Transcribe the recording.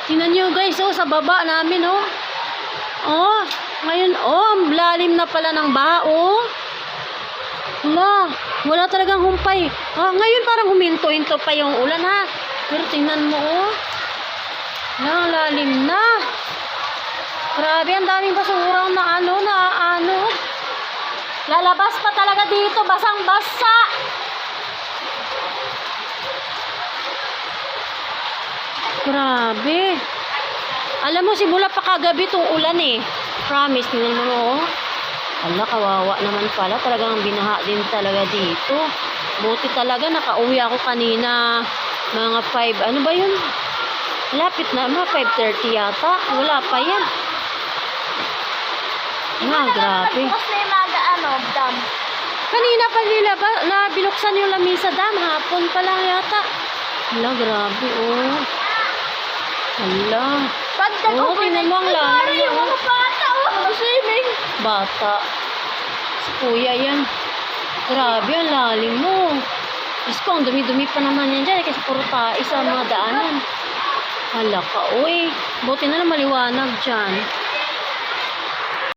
Tingnan nyo guys, oh, sa baba namin, oh. Oh, ngayon, oh, ang lalim na pala ng baha, oh. Wala talagang humpay. Ah, ngayon parang huminto-hinto pa yung ulan, ha. Pero tingnan mo, oh. Ang lalim na. Grabe, ang daming basurang na ano. Lalabas pa talaga dito, basang-basa. Grabe. Alam mo, simula pa kagabi itong ulan eh. Promise, tingnan mo, oh. Ala, kawawa naman pala. Talagang binaha din talaga dito. Buti talaga, nakauwi ako kanina. Mga 5, ano ba yun? Lapit na, mga 5:30 yata. Wala pa yan. Grabe. Bukas na yung mga dam. Kanina pa nila ba, binuksan yung lamisa dam. Hapon pa lang yata. Ala, grabe, oh. Ala. Oh, tingnan mo ang lalim. Yung mga bata, oh. Swimming. Bata. Si kuya yan. Grabe, ang lalim mo. Diyos ko, ang dumi-dumi pa naman yan dyan. Kasi puro tayo sa mga daanan. Hala ka, uy. Buti na lang maliwanag dyan.